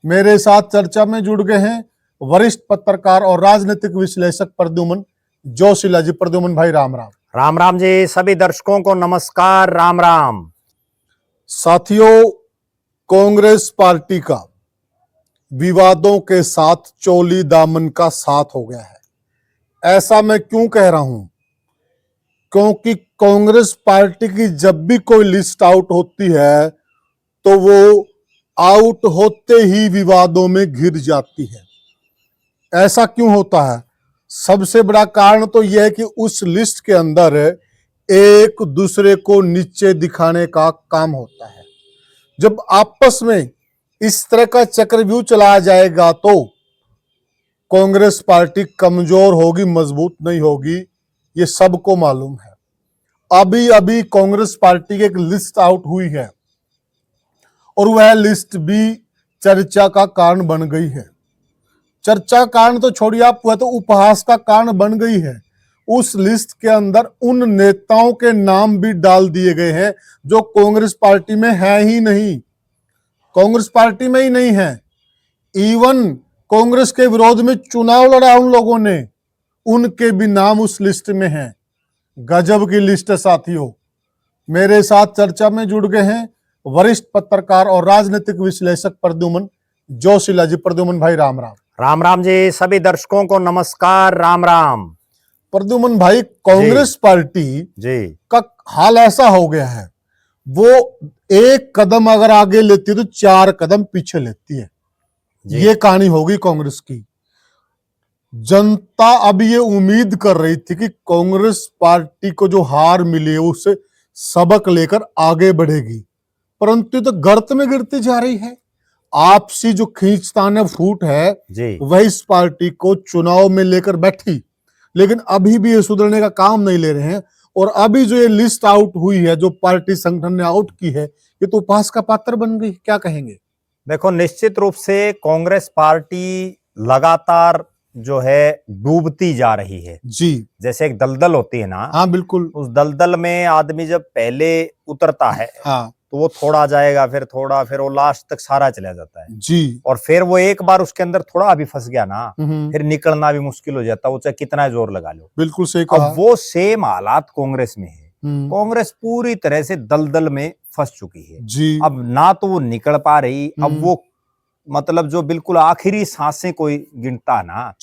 मेरे साथ चर्चा में जुड़ गए हैं वरिष्ठ पत्रकार और राजनीतिक विश्लेषक प्रद्युमन जोशीला जी। प्रद्युमन भाई राम राम। राम राम जी। सभी दर्शकों को नमस्कार। राम राम साथियों, कांग्रेस पार्टी का विवादों के साथ चोली दामन का साथ हो गया है। ऐसा मैं क्यों कह रहा हूं? क्योंकि कांग्रेस पार्टी की जब भी कोई लिस्ट आउट होती है तो वो आउट होते ही विवादों में घिर जाती है। ऐसा क्यों होता है? सबसे बड़ा कारण तो यह है कि उस लिस्ट के अंदर एक दूसरे को नीचे दिखाने का काम होता है। जब आपस में इस तरह का चक्रव्यूह चलाया जाएगा तो कांग्रेस पार्टी कमजोर होगी, मजबूत नहीं होगी, ये सबको मालूम है। अभी अभी कांग्रेस पार्टी की एक लिस्ट आउट हुई है और वह लिस्ट भी चर्चा का कारण बन गई है। चर्चा कारण तो छोड़िए आप, वह तो उपहास का कारण बन गई है। उस लिस्ट के अंदर उन नेताओं के नाम भी डाल दिए गए हैं जो कांग्रेस पार्टी में है ही नहीं, कांग्रेस पार्टी में ही नहीं है। इवन कांग्रेस के विरोध में चुनाव लड़ा उन लोगों ने, उनके भी नाम उस लिस्ट में हैं। गजब की लिस्ट है साथियों। मेरे साथ चर्चा में जुड़ गए हैं वरिष्ठ पत्रकार और राजनीतिक विश्लेषक प्रद्युमन जोशीला जी। प्रद्युमन भाई राम राम। राम राम जी। सभी दर्शकों को नमस्कार। राम राम। प्रद्युमन भाई, कांग्रेस पार्टी जी का हाल ऐसा हो गया है, वो एक कदम अगर आगे लेती है तो 4 कदम पीछे लेती है। ये कहानी होगी कांग्रेस की। जनता अब ये उम्मीद कर रही थी कि कांग्रेस पार्टी को जो हार मिली है उससे सबक लेकर आगे बढ़ेगी, परंतु तो गर्त में गिरती जा रही है। आपसी जो खींचतान है, फूट है, वह इस पार्टी को चुनाव में लेकर बैठी, लेकिन अभी भी ये सुधरने का काम नहीं ले रहे हैं। और अभी जो ये लिस्ट आउट हुई है, जो पार्टी संगठन ने आउट की है, ये तो उपहास का पात्र बन गई। क्या कहेंगे? देखो, निश्चित रूप से कांग्रेस पार्टी लगातार जो है डूबती जा रही है जी। जैसे एक दलदल होती है ना। हाँ बिल्कुल। उस दलदल में आदमी जब पहले उतरता है तो वो थोड़ा जाएगा, फिर थोड़ा, फिर वो लास्ट तक सारा चला जाता है जी। और फिर वो एक बार उसके अंदर थोड़ा भी फंस गया ना, फिर निकलना भी मुश्किल हो जाता है, वो चाहे कितना जोर लगा लो। बिल्कुल सही कहा। अब वो सेम हालात कांग्रेस में है। कांग्रेस पूरी तरह से दलदल में फंस चुकी है जी। अब ना तो वो निकल पा रही। अब वो मतलब जो बिल्कुल आखिरी सांसें कोई गिनता ना,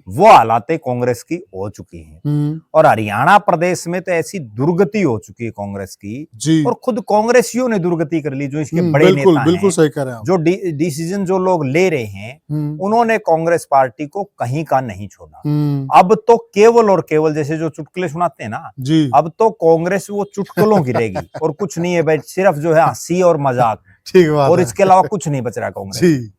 वो हालातें कांग्रेस की हो चुकी हैं। और हरियाणा प्रदेश में तो ऐसी दुर्गति हो चुकी है कांग्रेस की जी। और खुद कांग्रेसियों ने दुर्गति कर ली, जो इसके बड़े नेता बिल्कुल सही कह रहे हैं। जो डिसीजन जो लोग ले रहे हैं, उन्होंने कांग्रेस पार्टी को कहीं का नहीं छोड़ा। अब तो केवल और केवल जैसे जो चुटकुले सुनाते हैं ना जी, अब तो कांग्रेस वो चुटकुलों की रहेगी और कुछ नहीं है भाई, सिर्फ जो है हंसी और मजाक। ठीक बात और इसके अलावा कुछ नहीं बच रहा कांग्रेस जी।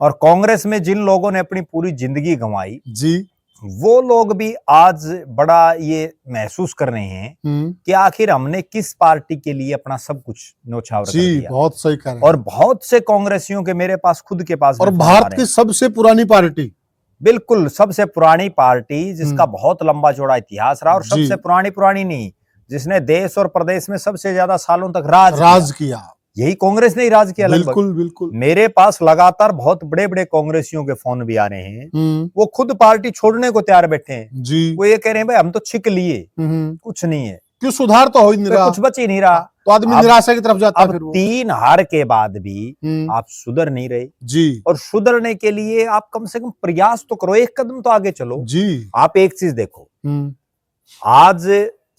और कांग्रेस में जिन लोगों ने अपनी पूरी जिंदगी गंवाई जी, वो लोग भी आज बड़ा ये महसूस कर रहे हैं कि आखिर हमने किस पार्टी के लिए अपना सब कुछ न्योछावर कर दिया। बहुत सही कह रहे हैं। और बहुत से कांग्रेसियों के मेरे पास खुद के पास, और भारत की सबसे पुरानी पार्टी, बिल्कुल सबसे पुरानी पार्टी, जिसका बहुत लंबा चौड़ा इतिहास रहा, और सबसे पुरानी नहीं, जिसने देश और प्रदेश में सबसे ज्यादा सालों तक राज किया, यही कांग्रेस ने ही राज किया। बिल्कुल बिल्कुल। मेरे पास लगातार बहुत बड़े बड़े कांग्रेसियों के फोन भी आ रहे हैं, वो खुद पार्टी छोड़ने को तैयार बैठे हैं जी। वो ये कह रहे हैं भाई हम तो छिक लिए, कुछ नहीं है, क्यों सुधार तो हो ही नहीं रहा, कुछ बच ही नहीं रहा, तो आदमी निराशा की तरफ जाता है। अब 3 हार के बाद भी आप सुधर नहीं रहे जी, और सुधरने के लिए आप कम से कम प्रयास तो करो, एक कदम तो आगे चलो जी। आप एक चीज देखो, आज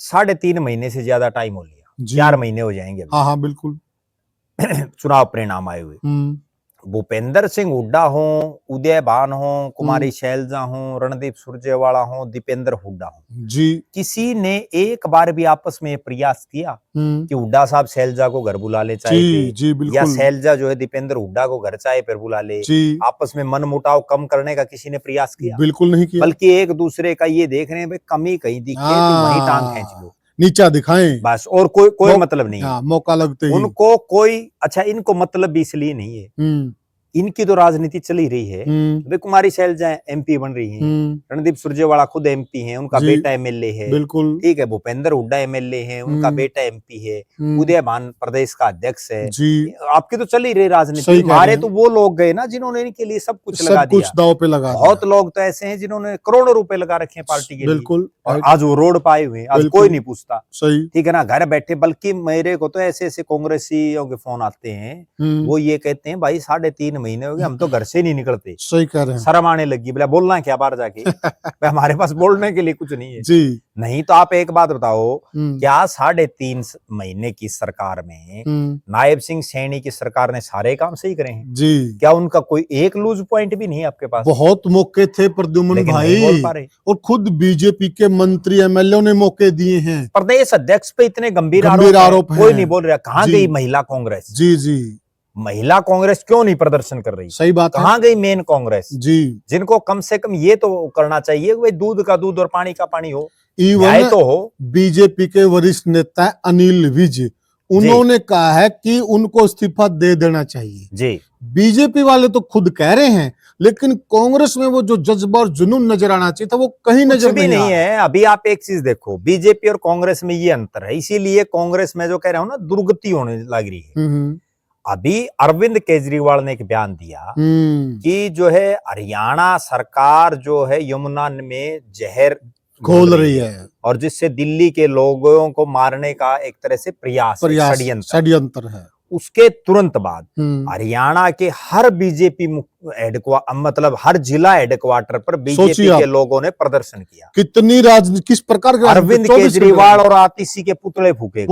3.5 महीने से ज्यादा टाइम हो लिया, 4 महीने हो जाएंगे। हाँ बिल्कुल। चुनाव परिणाम आए हुए, भूपेंद्र सिंह हुड्डा हो, उदय भान हो, कुमारी शैलजा हो, रणदीप सुरजेवाला हो, दीपेंद्र हुड्डा हो जी, किसी ने एक बार भी आपस में प्रयास किया कि हुड्डा साहब शैलजा को घर बुला ले, चाहे या शैलजा जो है दीपेंद्र हुड्डा को घर चाहे फिर बुला ले, आपस में मनमुटाव कम करने का किसी ने प्रयास किया? बिल्कुल नहीं किया। बल्कि एक दूसरे का ये देख रहे हैं भाई कमी कहीं दिखे तो वहीं टांग खींच लो, नीचा दिखाएं बस, और कोई मतलब नहीं है। मौका लगते ही उनको कोई, अच्छा इनको मतलब भी इसलिए नहीं है इनकी तो राजनीति चल ही रही है। वे कुमारी शैलजा एमपी बन रही हैं, रणदीप सुरजेवाला खुद एमपी हैं, उनका बेटा एमएलए है, बिल्कुल ठीक है, भूपेंद्र हुड्डा एमएलए है, उनका बेटा एमपी है, उदयभान प्रदेश का अध्यक्ष है जी। आपकी तो चल ही रही राजनीति। मारे तो वो लोग गए ना जिन्होंने इनके लिए सब कुछ लगा दिया, दांव पे लगा। बहुत लोग तो ऐसे हैं जिन्होंने करोड़ों रुपए लगा रखे हैं पार्टी के बिल्कुल लिए, और आज वो रोड पाए हुए, आज कोई नहीं पूछता, सही, ठीक है ना, घर बैठे। बल्कि मेरे को तो ऐसे ऐसे कांग्रेसियों के फोन आते हैं, वो ये कहते हैं भाई 3.5 महीने हो गए हम तो घर से नहीं निकलते। सही कह रहे हैं। शर्म आने लगी, बोला बोलना क्या बाहर जाके हमारे पास बोलने के लिए कुछ नहीं है जी। नहीं तो आप एक बात बताओ, क्या 3.5 महीने की सरकार में नायब सिंह सैनी की सरकार ने सारे काम सही करे हैं जी? क्या उनका कोई एक लूज पॉइंट भी नहीं है आपके पास? बहुत मौके थे प्रद्युमन भाई, और खुद बीजेपी के मंत्री एमएलए ने मौके दिए हैं। प्रदेश अध्यक्ष पे इतने गंभीर आरोप कोई नहीं बोल रहा। कहाँ गई महिला कांग्रेस? जी जी, महिला कांग्रेस क्यों नहीं प्रदर्शन कर रही? सही बात है। कहाँ गई मेन कांग्रेस जी? जिनको कम से कम ये तो करना चाहिए भाई दूध का दूध और पानी का पानी हो, इवन तो हो। बीजेपी के वरिष्ठ नेता अनिल विज, उन्होंने कहा है कि उनको इस्तीफा दे देना चाहिए जी। बीजेपी वाले तो खुद कह रहे हैं, लेकिन कांग्रेस में वो जो जज्बा और जुनून नजर आना चाहिए था वो कहीं नजर नहीं है। अभी आप एक चीज देखो, बीजेपी और कांग्रेस में ये अंतर है, इसीलिए कांग्रेस में जो कह रहा हूं ना दुर्गति होने लग रही है। अभी अरविंद केजरीवाल ने एक बयान दिया कि जो है हरियाणा सरकार जो है यमुना में जहर घोल रही है, और जिससे दिल्ली के लोगों को मारने का एक तरह से प्रयास षड्यंत्र है। उसके तुरंत बाद हरियाणा के हर बीजेपी मतलब हर जिला हेडक्वार्टर पर बीजेपी के लोगों ने प्रदर्शन किया। कितनी राजनीति, किस प्रकार के अरविंद केजरीवाल और आतिशी के पुतले फूके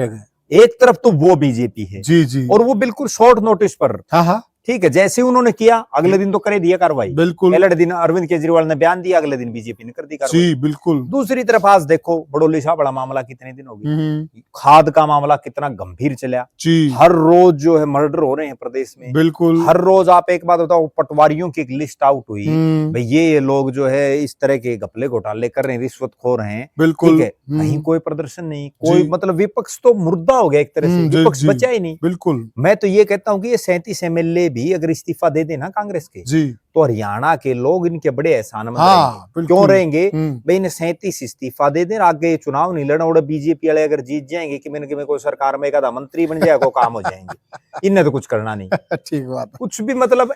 गए। एक तरफ तो वो बीजेपी है जी जी, और वो बिल्कुल शॉर्ट नोटिस पर, हाँ, ठीक है, जैसे ही उन्होंने किया अगले दिन तो कर दिया कार्रवाई। बिल्कुल, पहले दिन अरविंद केजरीवाल ने बयान दिया, अगले दिन बीजेपी ने कर दी कार्रवाई। जी बिल्कुल। दूसरी तरफ आज देखो बड़ौली शाह बड़ा मामला कितने दिन हो गए, खाद का मामला कितना गंभीर चला जी। हर रोज जो है मर्डर हो रहे हैं प्रदेश में। बिल्कुल, हर रोज। आप एक बात बताओ, पटवारियों की एक लिस्ट आउट हुई भाई, ये लोग जो है इस तरह के घपले घोटाले कर रहे हैं, रिश्वतखोर हैं। बिल्कुल, कहीं कोई प्रदर्शन नहीं, कोई मतलब विपक्ष तो मुर्दा हो गया एक तरह से, विपक्ष बचा ही नहीं। बिल्कुल, मैं तो ये कहता हूँ कि ये 37 एमएलए भी अगर इस्तीफा दे देना कांग्रेस के जी, तो हरियाणा के लोग इनके बड़े एहसानमंद रहेंगे। क्यों रहेंगे भाई? इन्हें 37 इस्तीफा दे दें, आगे चुनाव नहीं लड़ना, और बीजेपी वाले अगर जीत जाएंगे कि मैंने कोई सरकार में एक आधा मंत्री बन जाएगा, काम हो जाएंगे। इन्हें तो कुछ करना नहीं। ठीक बात, कुछ भी मतलब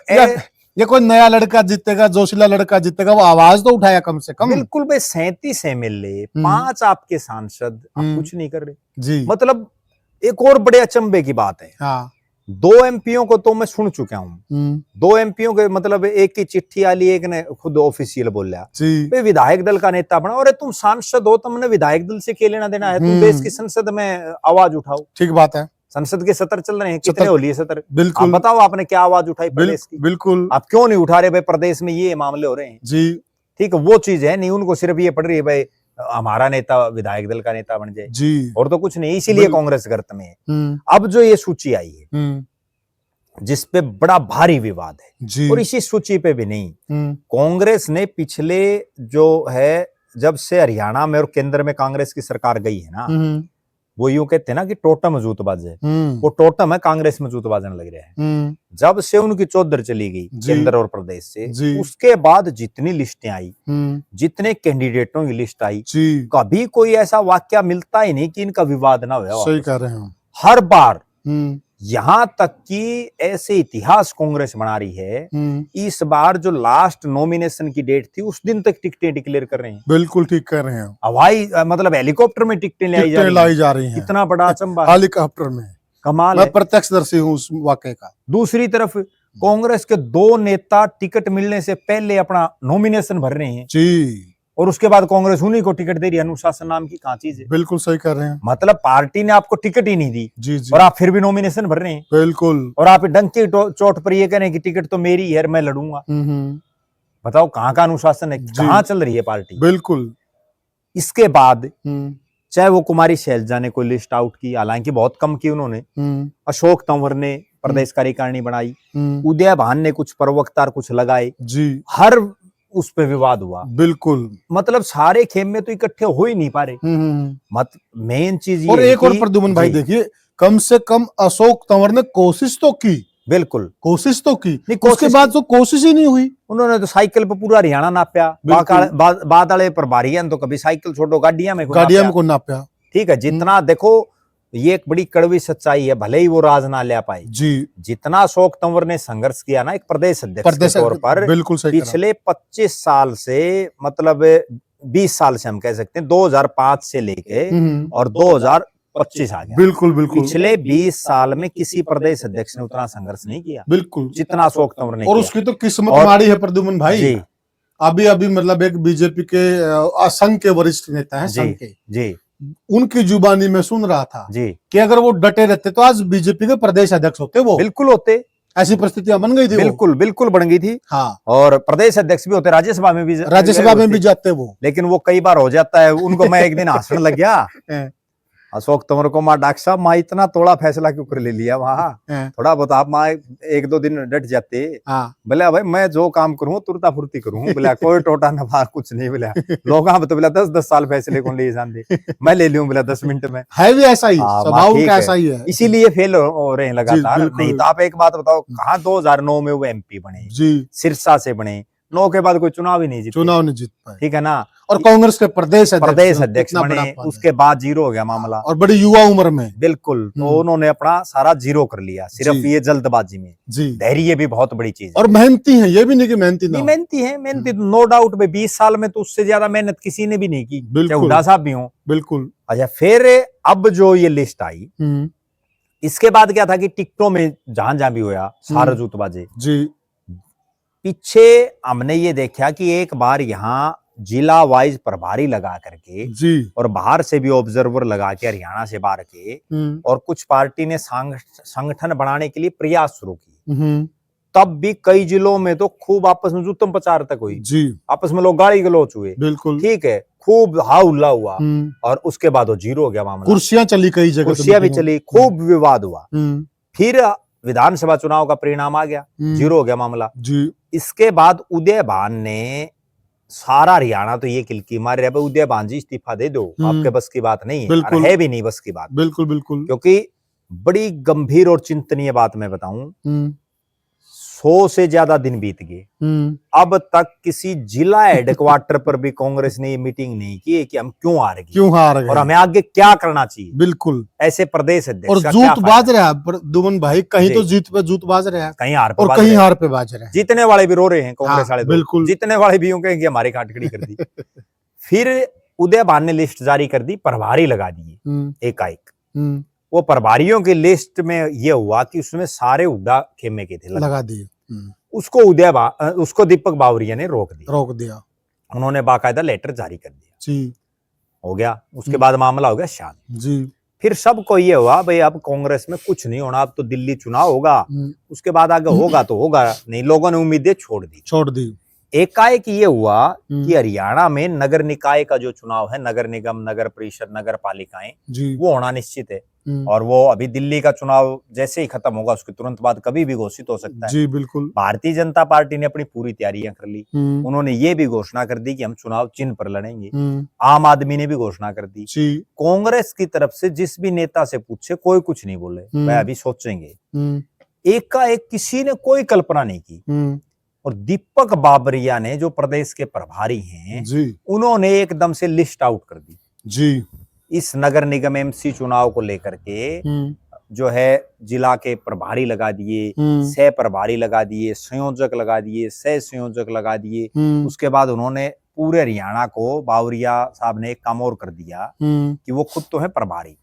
ये कोई नया लड़का जीतेगा, जोशीला लड़का जीतेगा, वो आवाज तो उठाया कम से कम। बिल्कुल भाई, 37 एमएलए, 5 आपके सांसद, आप कुछ नहीं कर रहे जी। मतलब एक और बड़े अचंभे की बात है, हाँ। 2 एमपीओं को तो मैं सुन चुका हूँ, 2 एमपीओं के मतलब एक की चिट्ठी आली, एक ने खुद ऑफिशियल बोला भाई विधायक दल का नेता बना। और तुम सांसद हो, तुमने विधायक दल से क्या लेना देना है? तुम देश की संसद में आवाज उठाओ। ठीक बात है, संसद के सत्र चल रहे हैं, कितने हो लिए सत्र? बिल्कुल, आप बताओ आपने क्या आवाज उठाई प्रदेश की? बिल्कुल, आप क्यों नहीं उठा रहे भाई? प्रदेश में ये मामले हो रहे हैं जी, ठीक है, वो चीज है नहीं। उनको सिर्फ ये पड़ रही है भाई हमारा नेता विधायक दल का नेता बन जाए जी, और तो कुछ नहीं। इसीलिए कांग्रेस गर्त में है। अब जो ये सूची आई है जिसपे बड़ा भारी विवाद है जी, और इसी सूची पे भी नहीं, कांग्रेस ने पिछले जो है जब से हरियाणा में और केंद्र में कांग्रेस की सरकार गई है ना, वो यूं कहते हैं ना कि टोटम जूतबाज है, वो टोटम है, कांग्रेस में जूतबाजन लग रहा है। जब से उनकी चौधर चली गई केंद्र और प्रदेश से, उसके बाद जितनी लिस्टें आई, जितने कैंडिडेटों की लिस्ट आई, कभी कोई ऐसा वाक्य मिलता ही नहीं कि इनका विवाद ना हुआ। सही कह रहे हैं। हर बार, यहां तक कि ऐसे इतिहास कांग्रेस बना रही है, इस बार जो लास्ट नॉमिनेशन की डेट थी उस दिन तक टिकटें डिक्लेयर कर रहे हैं। बिल्कुल ठीक कर रहे हैं। हवाई मतलब हेलीकॉप्टर में टिकटें लाई जा रही हैं। कितना बड़ा अचंभा, हेलीकॉप्टर में, कमाल। मैं प्रत्यक्षदर्शी हूं उस वाकये का। दूसरी तरफ कांग्रेस के 2 नेता टिकट मिलने से पहले अपना नॉमिनेशन भर रहे हैं जी, और उसके बाद कांग्रेस उन्हीं को टिकट दे रही है। अनुशासन नाम की कहाँ चीज है? बिल्कुल सही कर रहे हैं। मतलब पार्टी ने आपको टिकट ही नहीं दी जी जी, और आप फिर भी नॉमिनेशन भर रहे हैं। बिल्कुल, और आप डंके चोट पर ये कह रहे हैं कि टिकट तो मेरी है, मैं लड़ूंगा। बताओ कहाँ का अनुशासन है, कहाँ चल रही है पार्टी? बिल्कुल। इसके बाद चाहे वो कुमारी शैलजा ने कोई लिस्ट आउट की, हालांकि बहुत कम की उन्होंने, अशोक तंवर ने प्रदेश कार्यकारिणी बनाई, उदयभान ने कुछ प्रवक्ता कुछ लगाए जी, हर उस पे विवाद हुआ। बिल्कुल, मतलब सारे खेम में तो इकट्ठे हो ही नहीं पा रहे। मत मेन चीज ये, और एक और प्रद्युमन भाई देखिए, कम से कम अशोक तंवर ने कोशिश तो की बिल्कुल कोशिश तो की, नहीं, उसके कोशिश बाद तो कोशिश ही नहीं हुई। उन्होंने तो साइकिल पे पूरा हरियाणा नाप्या, बिल्कुल। बाद वाले प्रभारी हैं तो कभी साइकिल छोड़ो गाड़ियां में गाड़िया में को नाप्या। ठीक है, जितना देखो ये एक बड़ी कड़वी सच्चाई है, भले ही वो राज ना ले पाए जी, जितना अशोक तंवर ने संघर्ष किया ना एक प्रदेश अध्यक्ष के तौर पर, बिल्कुल सही कहा। पिछले 25 साल से मतलब 20 साल से हम कह सकते हैं, 2005 से लेके और 2025 आ गया, बिल्कुल बिल्कुल पिछले 20 साल में किसी प्रदेश अध्यक्ष ने उतना संघर्ष नहीं किया बिल्कुल जितना अशोक तंवर ने और किया। उसकी तो किस्मत माड़ी है प्रद्युमन भाई। जी अभी अभी मतलब एक बीजेपी के संघ के वरिष्ठ नेता हैं, संघ के, जी उनकी जुबानी में सुन रहा था जी कि अगर वो डटे रहते तो आज बीजेपी के प्रदेश अध्यक्ष होते वो। बिल्कुल होते, ऐसी परिस्थितियां बन गई थी। बिल्कुल बिल्कुल बन गई थी। हाँ, और प्रदेश अध्यक्ष भी होते, राज्यसभा में भी जाते वो, लेकिन वो कई बार हो जाता है उनको। मैं एक दिन हंसने लग गया अशोक तंवर को, माँ डॉक्टर साहब, माँ इतना तोड़ा फैसला क्यों कर ले लिया वहां, थोड़ा बहुत आप माँ 1-2 दिन डट जाते। बोला भाई मैं जो काम करूँ तुरता फुर्ती करूँ, बोला कोई टोटा नफा कुछ नहीं, बोला लोग तो बोला 10-10 साल फैसले को ले जान दे, मैं ले लूं बोला 10 मिनट में। है भी ऐसा ही स्वभाव उनका, ऐसा ही है, इसीलिए फेल हो रहे हैं लगातार। नहीं तो आप एक बात बताओ, कहाँ 2009 में वो एमपी बने जी, सिरसा से बने, 9 के बाद कोई चुनाव ही नहीं जीत पाए, ठीक है ना। और कांग्रेस के प्रदेश अध्यक्ष बने, उसके बाद जीरो हो गया मामला, और बड़ी युवा उम्र में। बिल्कुल, तो उन्होंने अपना सारा जीरो कर लिया सिर्फ ये जल्दबाजी में। धैर्य भी बहुत बड़ी चीज है, और मेहनती है, ये भी नहीं कि मेहनती ना, मेहनती है, मेहनती नो डाउट में 20 साल में तो उससे ज्यादा मेहनत किसी ने भी नहीं की, चाहे हुड्डा साहब भी हो। बिल्कुल। अच्छा, फिर अब जो ये लिस्ट आई, इसके बाद क्या था कि टिकटों में जहां भी हुआ सारा जूतबाजी जी, पीछे हमने ये देखा कि एक बार यहाँ जिला वाइज प्रभारी लगा करके जी, और बाहर से भी ऑब्जर्वर लगा के हरियाणा से बाहर के, और कुछ पार्टी ने संगठन बनाने के लिए प्रयास शुरू किए, तब भी कई जिलों में तो खूब आपस में जूतम प्रचार तक हुई जी, आपस में लोग गाली गलौच हुए, बिल्कुल ठीक है, खूब हाउल्ला हुआ, और उसके बाद वो जीरो हो गया मामला। कुर्सियां चली, कई जगह कुर्सियां भी चली, खूब विवाद हुआ। फिर विधानसभा चुनाव का परिणाम आ गया, जीरो हो गया मामला जी। इसके बाद उदय भान ने सारा हरियाणा तो ये किलकी मार रहा है, उदय भान जी इस्तीफा दे दो, आपके बस की बात नहीं है, और है भी नहीं बस की बात। बिल्कुल बिल्कुल, क्योंकि बड़ी गंभीर और चिंतनीय बात मैं बताऊं, 100 से ज्यादा दिन बीत गए, अब तक किसी जिला हेडक्वार्टर पर भी कांग्रेस ने ये मीटिंग नहीं की कि हम क्यों हार गए और हमें आगे क्या करना चाहिए। बिल्कुल, ऐसे प्रदेश अध्यक्ष और जूत बाज रहा है दुमन भाई, कहीं तो जीत पे जूत बाज रहा है, कहीं हार पे, और कहीं हार पे बाज रहा है। जीतने वाले भी रो रहे हैं कांग्रेस वाले, बिल्कुल, जीतने वाले भी कहेंगे हमारी काटकड़ी कर दी। फिर उदय भान ने लिस्ट जारी कर दी, प्रभारी लगा दिए एकाएक। वो प्रभारियों की लिस्ट में ये हुआ कि उसमें सारे हुड्डा खेमे के थे, लगा दिए। उसको उसको दीपक बावरिया ने रोक दिया। उन्होंने बाकायदा लेटर जारी कर दिया जी, हो गया। उसके बाद मामला हो गया शांत जी। फिर सबको ये हुआ भाई अब कांग्रेस में कुछ नहीं होना, अब तो दिल्ली चुनाव होगा, उसके बाद आगे होगा तो होगा नहीं। लोगों ने उम्मीदें छोड़ दी। एकाएक ये हुआ कि हरियाणा में नगर निकाय का जो चुनाव है, नगर निगम, नगर परिषद, नगर पालिकाएं, वो होना निश्चित है, और वो अभी दिल्ली का चुनाव जैसे ही खत्म होगा उसके तुरंत बाद कभी भी घोषित हो सकता है जी। बिल्कुल, भारतीय जनता पार्टी ने अपनी पूरी तैयारियां कर ली। उन्होंने ये भी घोषणा कर दी कि हम चुनाव चिन्ह पर लड़ेंगे। आम आदमी ने भी घोषणा कर दी। कांग्रेस की तरफ से जिस भी नेता से पूछे कोई कुछ नहीं बोले, वह अभी सोचेंगे। एकाएक किसी ने कोई कल्पना नहीं की, और दीपक बाबरिया ने जो प्रदेश के प्रभारी हैं जी, उन्होंने एकदम से लिस्ट आउट कर दी जी। इस नगर निगम एमसी चुनाव को लेकर के जो है जिला के प्रभारी लगा दिए, सह प्रभारी लगा दिए, संयोजक लगा दिए, सह संयोजक लगा दिए। उसके बाद उन्होंने पूरे हरियाणा को, बावरिया साहब ने एक काम और कर दिया कि वो खुद तो है प्रभारी,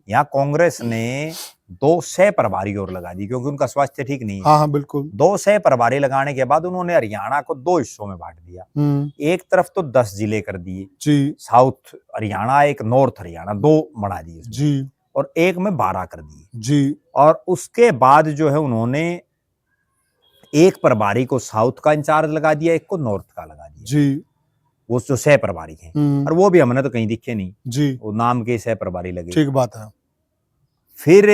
यहाँ कांग्रेस ने 2 सह प्रभारी और लगा दी, क्योंकि उनका स्वास्थ्य ठीक नहीं है। हाँ, बिल्कुल। 2 सह प्रभारी लगाने के बाद उन्होंने हरियाणा को 2 हिस्सों में बांट दिया। एक तरफ तो 10 जिले कर दिए जी, साउथ हरियाणा, एक नॉर्थ हरियाणा, 2 बना दिए जी, और एक में 12 कर दिए जी। और उसके बाद जो है उन्होंने एक प्रभारी को साउथ का इंचार्ज लगा दिया, एक को नॉर्थ का लगा दिया जी, वो जो सह प्रभारी हैं, और वो भी हमने तो कहीं दिखे नहीं जी, वो नाम के सह प्रभारी लगे। ठीक बात है। फिर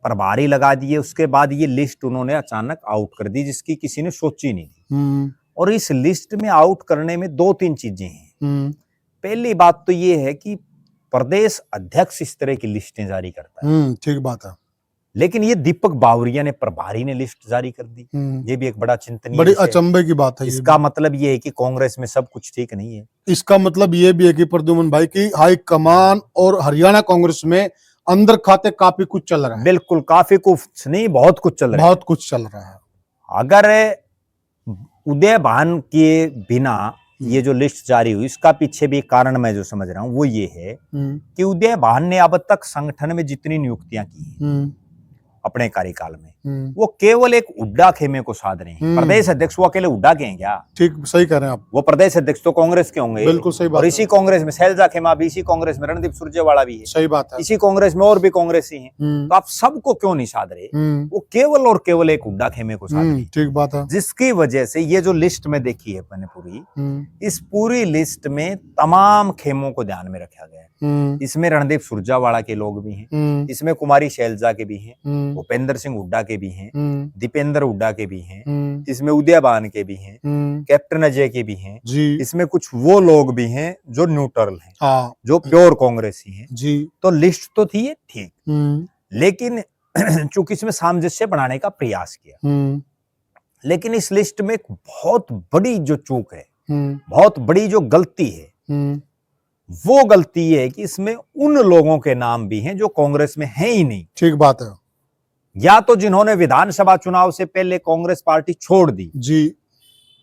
प्रभारी लगा दिए, उसके बाद ये लिस्ट उन्होंने अचानक आउट कर दी जिसकी किसी ने सोची नहीं थी। और इस लिस्ट में आउट करने में 2-3 चीजें हैं। पहली बात तो ये है कि प्रदेश अध्यक्ष इस तरह की लिस्टें जारी करता है। ठीक बात है। लेकिन ये दीपक बावरिया ने, प्रभारी ने लिस्ट जारी कर दी। ये भी एक बड़ा चिंतनीय, बड़ी अचंभे की बात है। इसका मतलब ये है कि कांग्रेस में सब कुछ ठीक नहीं है। इसका मतलब ये भी है कि प्रद्युमन भाई की हाईकमान और हरियाणा कांग्रेस में अंदर खाते काफी कुछ चल रहा है। बिल्कुल, काफी कुछ नहीं, बहुत कुछ चल रहा है। बहुत कुछ चल रहा है। अगर उदय भान के बिना ये जो लिस्ट जारी हुई, इसका पीछे भी कारण मैं जो समझ रहा हूं वो ये है कि उदय भान ने अब तक संगठन में जितनी नियुक्तियां की हैं अपने कार्यकाल में, वो केवल एक उड्डा खेमे को साध रहे हैं। प्रदेश अध्यक्ष वो अकेले उड्डा के हैं क्या? ठीक, सही कह रहे हैं आप। वो प्रदेश अध्यक्ष तो कांग्रेस के होंगे। बिल्कुल सही बात। और इसी कांग्रेस में शैलजा खेमा भी, इसी कांग्रेस में रणदीप सुरजेवाला भी है। सही बात है। इसी कांग्रेस में और भी कांग्रेसी हैं। तो आप सबको क्यों नहीं साध रहे? वो केवल और केवल एक उड्डा खेमे को साध रहे। ठीक बात है। जिसकी वजह से ये जो लिस्ट में देखी है मैंने पूरी, इस पूरी लिस्ट में तमाम खेमों को ध्यान में रखा गया है। इसमें रणदीप सुरजेवाला के लोग भी हैं, इसमें कुमारी शैलजा के भी हैं, भूपेंद्र सिंह हुड्डा के भी हैं, दीपेंद्र हुड्डा के भी हैं, इसमें उदय भान के भी हैं, कैप्टन अजय के भी हैं, इसमें कुछ वो लोग भी हैं जो न्यूट्रल हैं, जो प्योर कांग्रेसी हैं जी। तो लिस्ट तो थी ये ठीक, लेकिन चूंकि इसमें सामंजस्य बनाने का प्रयास किया, लेकिन इस लिस्ट में एक बहुत बड़ी जो चूक है, बहुत बड़ी जो गलती है, वो गलती है कि इसमें उन लोगों के नाम भी हैं जो कांग्रेस में हैं ही नहीं। ठीक बात है। या तो जिन्होंने विधानसभा चुनाव से पहले कांग्रेस पार्टी छोड़ दी जी,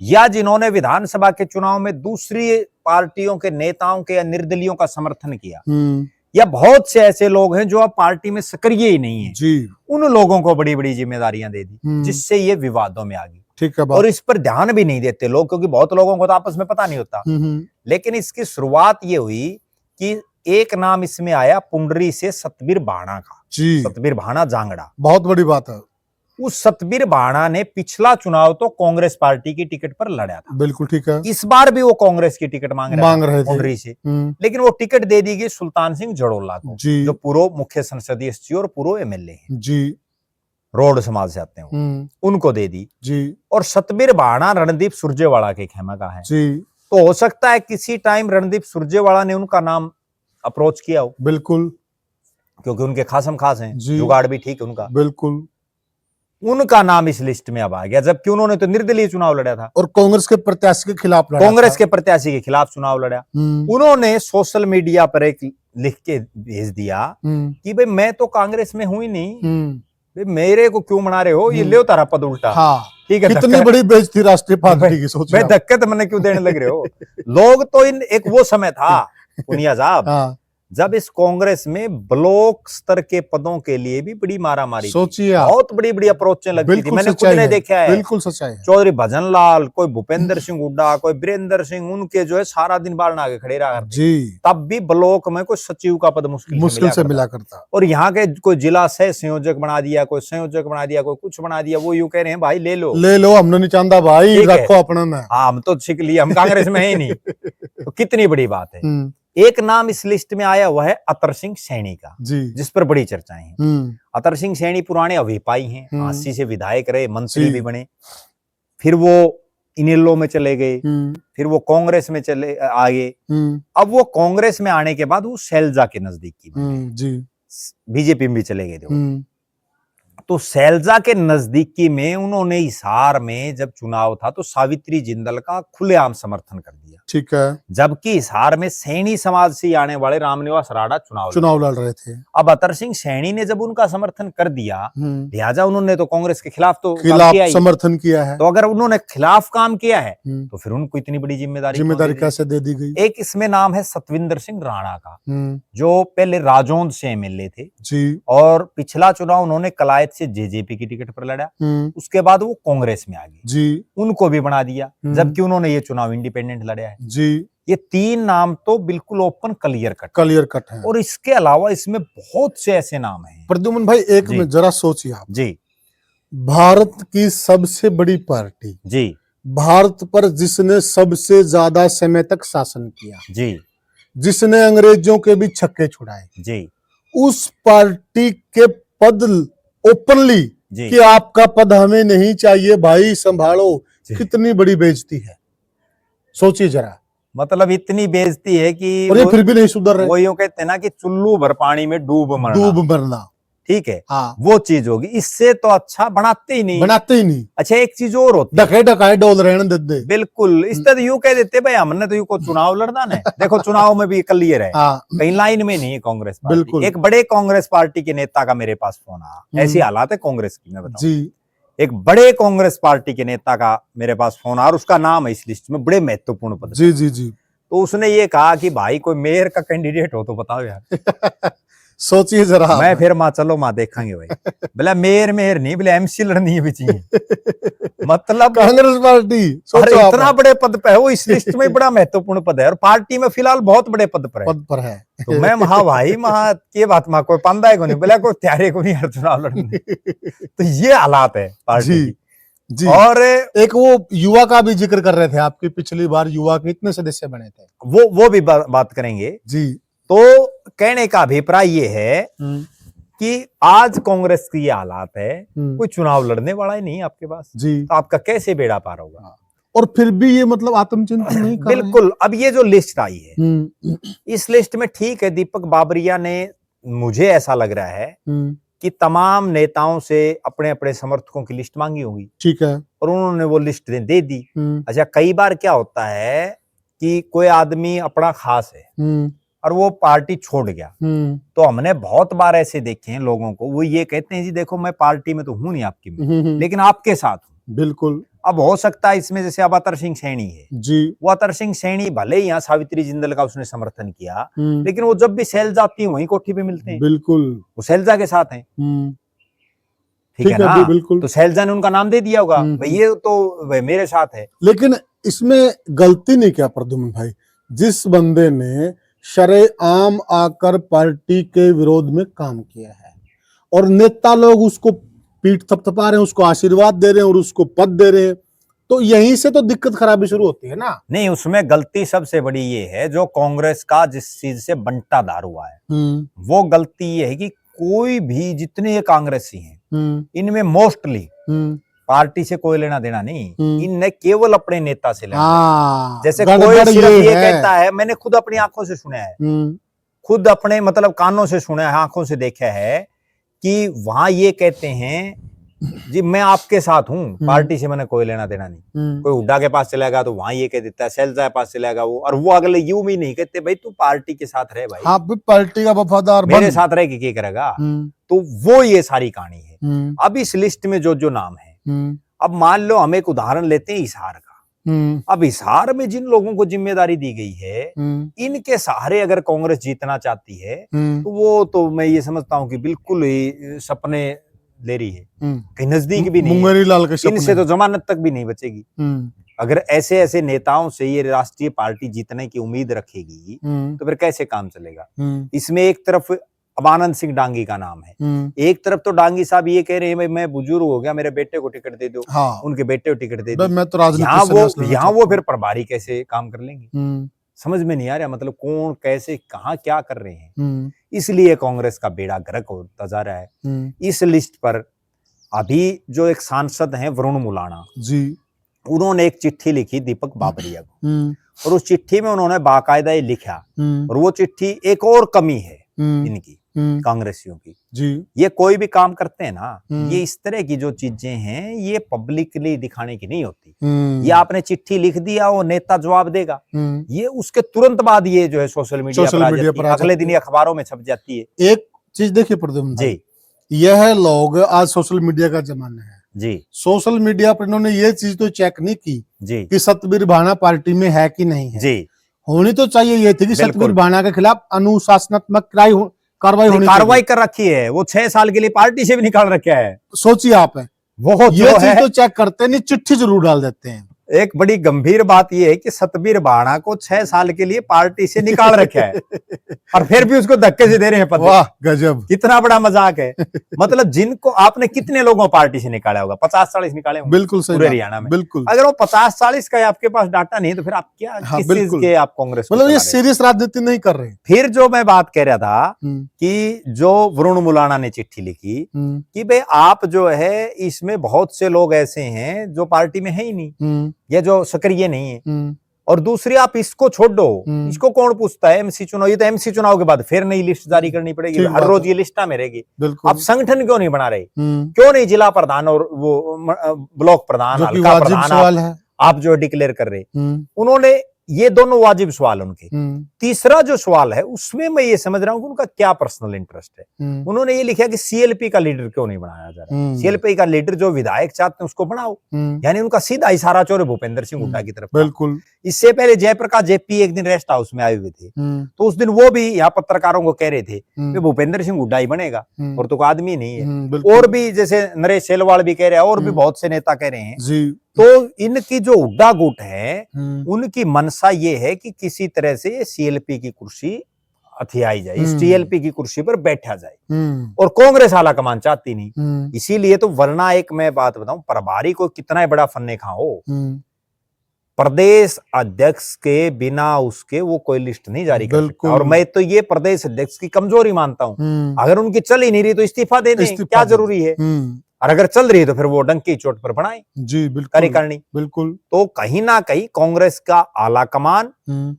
या जिन्होंने विधानसभा के चुनाव में दूसरी पार्टियों के नेताओं के या निर्दलीयों का समर्थन किया, या बहुत से ऐसे लोग हैं जो अब पार्टी में सक्रिय ही नहीं है जी। उन लोगों को बड़ी बड़ी जिम्मेदारियां दे दी, जिससे ये विवादों में आ गई। ठीक है। और इस पर ध्यान भी नहीं देते लोग, क्योंकि बहुत लोगों को तो आपस में पता नहीं होता। लेकिन इसकी शुरुआत ये हुई कि एक नाम इसमें आया पुंडरी से सतबीर भाणा का जी। सतबीर भाणा जांगड़ा, बहुत बड़ी बात है। उस सतबीर भाणा ने पिछला चुनाव तो कांग्रेस पार्टी की टिकट पर लड़ा था। बिल्कुल ठीक है। इस बार भी वो कांग्रेस की टिकट मांग रहे थे पुंडरी से, लेकिन वो टिकट दे दी गई सुल्तान सिंह जड़ोला को, जो पूर्व मुख्य संसदीय सचिव और पूर्व एमएलए हैं जी, रोड समाज से आते हैं, उनको दे दी जी। और सतबीर भाणा रणदीप सुरजेवाला के खेमा का है जी। तो हो सकता है किसी टाइम रणदीप सुरजेवाला ने उनका नाम अप्रोच किया हो। बिल्कुल, क्योंकि उनके खासम खास हैं, जुगाड़ भी ठीक है उनका। बिल्कुल, उनका नाम इस लिस्ट में अब आ गया, जबकि उन्होंने तो निर्दलीय चुनाव लड़ा था और कांग्रेस के प्रत्याशी के खिलाफ लड़ा, कांग्रेस के प्रत्याशी के खिलाफ चुनाव लड़ा। उन्होंने सोशल मीडिया पर एक लिख के भेज दिया कि भाई मैं तो कांग्रेस में हूं ही नहीं, मेरे को क्यों मना रहे हो, ये ले तारा पद उल्टा। हाँ, ठीक है। कितनी बड़ी बेइज्जती राष्ट्रीय पार्टी की, सोच भाई धक्के तो मैंने क्यों देने लग रहे हो। लोग तो एक वो समय था पुनिया साहब, जब इस कांग्रेस में ब्लॉक स्तर के पदों के लिए भी बड़ी मारामारी, सोचिए बहुत बड़ी बड़ी अप्रोचें लगती थी, मैंने खुद ने देखा है। बिल्कुल सच्चाई है। चौधरी भजन लाल, कोई भूपेंद्र सिंह हुड्डा, कोई वीरेंद्र सिंह, उनके जो है सारा दिन बाल आगे खड़े रहा जी। तब भी ब्लॉक में कोई सचिव का पद मुश्किल से मिला करता, और यहाँ के कोई जिला सह संयोजक बना दिया, कोई संयोजक बना दिया, कोई कुछ बना दिया। वो यूं कह रहे हैं भाई ले लो, हमने नहीं चाहता भाई, रखो अपना में। हाँ, हम तो सीख लिया, हम कांग्रेस में है ही नहीं। तो कितनी बड़ी बात है। एक नाम इस लिस्ट में आया हुआ है अतर सिंह सैनी का जी, जिस पर बड़ी चर्चाएं हैं। अतर सिंह सैनी पुराने अभिपाई हैं, 80 से विधायक रहे, मंत्री भी बने, फिर वो इनेलो में चले गए, फिर वो कांग्रेस में चले आए। अब वो कांग्रेस में आने के बाद वो शैलजा के नजदीकी जी, बीजेपी में भी चले गए थे। तो शैलजा के नजदीकी में उन्होंने हिसार में जब चुनाव था तो सावित्री जिंदल का खुलेआम समर्थन कर दिया। ठीक है। जबकि हिसार में सैनी समाज से आने वाले रामनिवास राणा चुनाव लड़ रहे थे। अब अतर सिंह सैनी ने जब उनका समर्थन कर दिया, लिहाजा उन्होंने तो कांग्रेस के खिलाफ समर्थन किया है। तो अगर उन्होंने खिलाफ काम किया है तो फिर उनको इतनी बड़ी जिम्मेदारी कैसे दे दी गई। एक इसमें नाम है सतविंदर सिंह राणा का, जो पहले राजौंद से एमएलए थे जी, और पिछला चुनाव उन्होंने कलायत से जेजेपी की टिकट पर लड़ा। उसके बाद वो कांग्रेस में आ गए जी, उनको भी बना दिया, जबकि उन्होंने ये चुनाव इंडिपेंडेंट लड़ा है जी। ये तीन नाम तो बिल्कुल ओपन क्लियर कट है। और इसके अलावा इसमें बहुत से ऐसे नाम हैं। प्रद्युमन भाई, एक में जरा सोचिए आप जी, भारत की सबसे बड़ी पार्टी जी, भारत पर जिसने सबसे ज्यादा समय तक शासन किया जी, जिसने अंग्रेजों के भी छक्के छुड़ाए जी, उस पार्टी के पद ओपनली कि आपका पद हमें नहीं चाहिए भाई, संभालो, कितनी बड़ी बेइज्जती है, सोचिए जरा। मतलब इतनी बेइज्जती है कि और ये फिर भी नहीं सुधर रहे। वो यूं कहते हैं ना कि चुल्लू भर पानी में डूब मरना। ठीक है, हाँ वो चीज होगी। इससे तो अच्छा बनाते ही नहीं। अच्छा एक चीज और होती है, डकाए डोल रहने दे दे। बिल्कुल। इस तरह यूं कह देते भाई हमने तो यू को चुनाव लड़ना है। देखो चुनाव में भी क्लियर है, कहीं लाइन में नहीं है कांग्रेस पार्टी। एक बड़े कांग्रेस पार्टी के नेता का मेरे पास फोन आया, ऐसी हालात है कांग्रेस की, मैं बताऊं जी। एक बड़े कांग्रेस पार्टी के नेता का मेरे पास फोन आया और उसका नाम है इस लिस्ट में, बड़े महत्वपूर्ण पद। जी जी जी। तो उसने ये कहा कि भाई कोई मेयर का कैंडिडेट हो तो बताओ यार। सोचिए जरा। मैं फिर माँ चलो माँ देखेंगे भाई। बोला मेयर नहीं, बोले एमसी लड़नी है भी चाहिए। मतलब कांग्रेस पार्टी अरे इतना बड़े पद पे है वो, इस लिस्ट में बड़ा महत्वपूर्ण पद है और पार्टी में फिलहाल बहुत बड़े पद पर है। तो मैं भाई के बात कोई पंदा है को नहीं, बोला कोई त्यारे को नहीं हर चुनाव लड़ने। तो ये हालात है पार्टी की। जी। और एक वो युवा का भी जिक्र कर रहे थे आपकी, पिछली बार युवा के इतने सदस्य बने थे, वो भी बात करेंगे जी। तो कहने का अभिप्राय ये है कि आज कांग्रेस की ये हालात है, कोई चुनाव लड़ने वाला ही नहीं आपके पास जी, तो आपका कैसे बेड़ा पार होगा। और फिर भी ये मतलब आत्मचिंतन नहीं कर बिल्कुल। अब ये जो लिस्ट आई है, इस लिस्ट में ठीक है दीपक बाबरिया ने, मुझे ऐसा लग रहा है कि तमाम नेताओं से अपने अपने समर्थकों की लिस्ट मांगी होगी, ठीक है, और उन्होंने वो लिस्ट दे दी। अच्छा कई बार क्या होता है कि कोई आदमी अपना खास है और वो पार्टी छोड़ गया, तो हमने बहुत बार ऐसे देखे हैं लोगों को, वो ये कहते हैं जी देखो मैं पार्टी में तो हूं नहीं आपकी में, लेकिन आपके साथ हूं। बिल्कुल। अब हो सकता है इसमें जैसे अब अतर सिंह सैनी है जी, वो अतर सिंह सैनी भले ही यहाँ सावित्री जिंदल का उसने समर्थन किया, लेकिन वो जब भी सैलजा आती है वहीं कोठी पे मिलते हैं। बिल्कुल। वो सैलजा के साथ हैं, ठीक है ना। बिल्कुल। तो सैलजा ने उनका नाम दे दिया होगा भाई ये तो मेरे साथ है। लेकिन इसमें गलती नहीं क्या प्रद्युम्न भाई, जिस बंदे ने शरेआम आकर पार्टी के विरोध में काम किया है और नेता लोग उसको पीठ थपथपा रहे हैं, उसको आशीर्वाद दे रहे हैं और उसको पद दे रहे हैं, तो यहीं से तो दिक्कत खराबी शुरू होती है ना। नहीं, उसमें गलती सबसे बड़ी ये है जो कांग्रेस का जिस चीज से बंटाधार हुआ है, वो गलती ये है कि कोई भी जितने कांग्रेसी हैं इनमें मोस्टली पार्टी से कोई लेना देना नहीं, इनने केवल अपने नेता से लेना। जैसे कोई सिर्फ ये कहता है, मैंने खुद अपनी आंखों से सुना है, खुद अपने मतलब कानों से सुना है, आंखों से देखा है कि वहां ये कहते हैं जी मैं आपके साथ हूँ, पार्टी से मैंने कोई लेना देना नहीं। कोई हुड्डा के पास चलेगा तो वहां ये कह देता है, सैलजा के पास चलेगा वो, और वो अगले यूं भी नहीं कहते भाई तू पार्टी के साथ रहे भाई, हाँ पार्टी का वफादार, मेरे साथ रह के क्या करेगा। तो वो ये सारी कहानी है। अब इस लिस्ट में जो जो नाम है, अब मान लो हम एक उदाहरण लेते हैं हिसार का। अब हिसार में जिन लोगों को जिम्मेदारी दी गई है, इनके सहारे अगर कांग्रेस जीतना चाहती है तो वो तो मैं ये समझता हूँ कि बिल्कुल ही सपने ले रही है, कहीं नजदीक भी नहीं है, इनसे तो जमानत तक भी नहीं बचेगी। अगर ऐसे ऐसे नेताओं से ये राष्ट्रीय पार्टी जीतने की उम्मीद रखेगी तो फिर कैसे काम चलेगा। इसमें एक तरफ अब आनंद सिंह डांगी का नाम है, एक तरफ तो डांगी साहब ये कह रहे हैं मैं बुजुर्ग हो गया, मेरे बेटे को टिकट दे दो, हाँ, उनके बेटे को टिकट दे दो, मैं तो यहाँ वो फिर प्रभारी कैसे काम कर लेंगे, समझ में नहीं आ रहा। मतलब कौन कैसे कहाँ क्या कर रहे हैं, इसलिए कांग्रेस का बेड़ा गर्क होता जा रहा है। इस लिस्ट पर अभी जो एक सांसद हैं वरुण मुलाणा जी, उन्होंने एक चिट्ठी लिखी दीपक बाबरिया को, और उस चिट्ठी में उन्होंने बाकायदा ये लिखा, और वो चिट्ठी एक और कमी है इनकी कांग्रेसियों की जी, ये कोई भी काम करते हैं ना, ये इस तरह की जो चीजें हैं ये पब्लिकली दिखाने की नहीं होती। ये आपने चिट्ठी लिख दिया, वो नेता जवाब देगा, ये उसके तुरंत बाद ये जो है सोशल मीडिया पर अगले दिन अखबारों में छप जाती है। एक चीज देखिए प्रद्युम्न जी, यह लोग आज सोशल मीडिया का जमाना है जी, सोशल मीडिया पर इन्होंने ये चीज तो चेक नहीं की जी कि सतबीर भाना पार्टी में है कि नहीं है जी। होनी तो चाहिए ये थी कि सतबीर भाना के खिलाफ अनुशासनात्मक कार्रवाई कर रखी है, वो 6 साल के लिए पार्टी से भी निकाल रखा है। सोचिए आप है वो ये चीज तो चेक करते नहीं, चिट्ठी जरूर डाल देते हैं। एक बड़ी गंभीर बात यह है कि सतबीर भाना को 6 साल के लिए पार्टी से निकाल रखा है और फिर भी उसको धक्के से दे रहे हैं पद। वाह गजब, कितना बड़ा मजाक है। मतलब जिनको आपने कितने लोगों पार्टी से निकाला होगा, 50-40 निकाले होंगे बिल्कुल सही पूरे हरियाणा में। बिल्कुल, अगर वो 50-40 का आपके पास डाटा नहीं तो फिर आप क्या किस चीज के आप कांग्रेस, मतलब ये सीरियस राजनीति नहीं कर रहे। फिर जो मैं बात कह रहा था कि जो वरुण मुलाणा ने चिट्ठी लिखी कि भाई आप जो है इसमें बहुत से लोग ऐसे हैं जो पार्टी में है ही नहीं, ये जो सक्रिय नहीं है, और दूसरी आप इसको छोड़ दो, इसको कौन पूछता है एमसी चुनाव, ये तो एमसी चुनाव के बाद फिर नई लिस्ट जारी करनी पड़ेगी, हर रोज ये लिस्टा में रहेगी। आप संगठन क्यों नहीं बना रहे, क्यों नहीं जिला प्रधान और वो ब्लॉक प्रधान, हल्का प्रधान आप जो डिक्लेयर कर रहे। उन्होंने ये दोनों वाजिब सवाल उनके। तीसरा जो सवाल है उसमें मैं ये समझ रहा हूं कि उनका क्या पर्सनल इंटरेस्ट है। उन्होंने ये लिखा कि सीएलपी का लीडर क्यों नहीं बनाया जा रहा, सीएलपी का लीडर जो विधायक चाहते हैं उसको बनाओ। यानी उनका सीधा इशारा चोर भूपेंद्र सिंह हुड्डा की तरफ। बिल्कुल। इससे पहले जयप्रकाश जेपी एक दिन रेस्ट हाउस में आए हुए थे, तो उस दिन वो भी यहाँ पत्रकारों को कह रहे थे कि भूपेंद्र सिंह हुड्डा ही बनेगा और तो आदमी नहीं है। और भी जैसे नरेश सेलवाल भी कह रहे हैं और भी बहुत से नेता कह रहे हैं। तो इनकी जो हुड्डा गुट है उनकी मनसा ये है कि किसी तरह से ये सीएलपी की कुर्सी हथियाई जाए, इस सीएलपी की कुर्सी पर बैठा जाए, और कांग्रेस आला कमान चाहती नहीं। इसीलिए तो वरना एक मैं बात बताऊं, प्रभारी को कितना बड़ा फन्ने खा हो, प्रदेश अध्यक्ष के बिना उसके वो कोई लिस्ट नहीं जारी कर सकता। और मैं तो ये प्रदेश अध्यक्ष की कमजोरी मानता हूं, अगर उनकी चल ही नहीं रही तो इस्तीफा दे दें, क्या जरूरी है। और अगर चल रही है तो फिर वो डंकी चोट पर बनाए जी, बिल्कुल कार्यकारिणी। बिल्कुल। तो कहीं ना कहीं कांग्रेस का आला कमान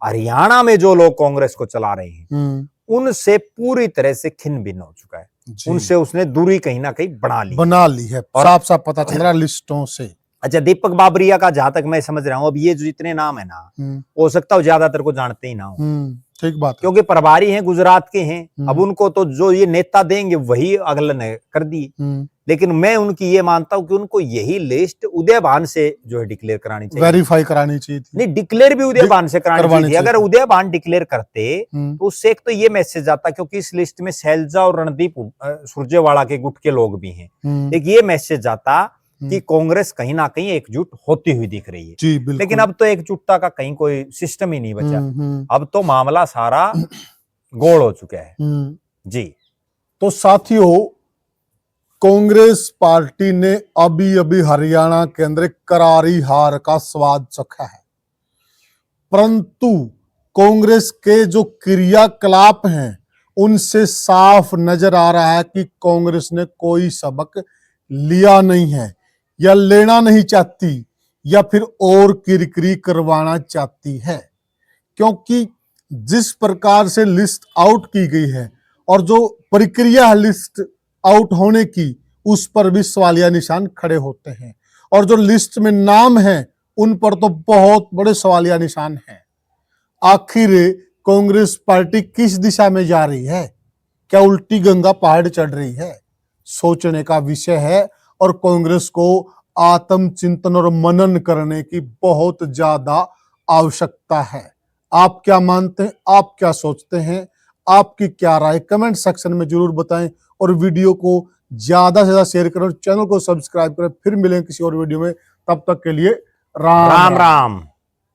हरियाणा में जो लोग कांग्रेस को चला रहे हैं उनसे पूरी तरह से खिन भिन्न हो चुका है, उनसे उसने दूरी कहीं ना कहीं बना ली है। साफ साफ पता चल रहा है लिस्टों से। अच्छा, दीपक बाबरिया का जहां तक मैं समझ रहा हूं, अब ये जो जितने नाम है ना, हो सकता है ज्यादातर को जानते ही ना हो। ठीक बात, क्योंकि प्रभारी हैं, गुजरात के हैं। अब उनको तो जो ये नेता देंगे वही अगलन कर दी। लेकिन मैं उनकी ये मानता हूं कि उनको यही लिस्ट उदय भान से जो है डिक्लेयर करानी चाहिए, वेरीफाई करानी चाहिए थी। नहीं, डिक्लेयर भी उदय भान से करानी चाहिए। अगर उदय भान डिक्लेयर करते तो उससे एक तो ये मैसेज आता, क्योंकि इस लिस्ट में शैलजा और रणदीप सुरजेवाला के गुट के लोग भी हैं, एक ये मैसेज आता कि कांग्रेस कहीं ना कहीं एकजुट होती हुई दिख रही है। जी, लेकिन अब तो एकजुटता का कहीं कोई सिस्टम ही नहीं बचा। अब तो मामला सारा गोल हो चुका है जी। तो साथियों, कांग्रेस पार्टी ने अभी अभी हरियाणा के अंदर करारी हार का स्वाद चखा है, परंतु कांग्रेस के जो क्रियाकलाप हैं उनसे साफ नजर आ रहा है कि कांग्रेस ने कोई सबक लिया नहीं है, या लेना नहीं चाहती, या फिर और किरकिरी करवाना चाहती है। क्योंकि जिस प्रकार से लिस्ट आउट की गई है और जो प्रक्रिया है लिस्ट आउट होने की, उस पर भी सवालिया निशान खड़े होते हैं, और जो लिस्ट में नाम है उन पर तो बहुत बड़े सवालिया निशान हैं। आखिर कांग्रेस पार्टी किस दिशा में जा रही है? क्या उल्टी गंगा पहाड़ चढ़ रही है? सोचने का विषय है, और कांग्रेस को आत्मचिंतन और मनन करने की बहुत ज्यादा आवश्यकता है। आप क्या मानते हैं? आप क्या सोचते हैं? आपकी क्या राय कमेंट सेक्शन में जरूर बताएं, और वीडियो को ज्यादा से ज्यादा शेयर करें और चैनल को सब्सक्राइब करें। फिर मिलेंगे किसी और वीडियो में, तब तक के लिए राम राम।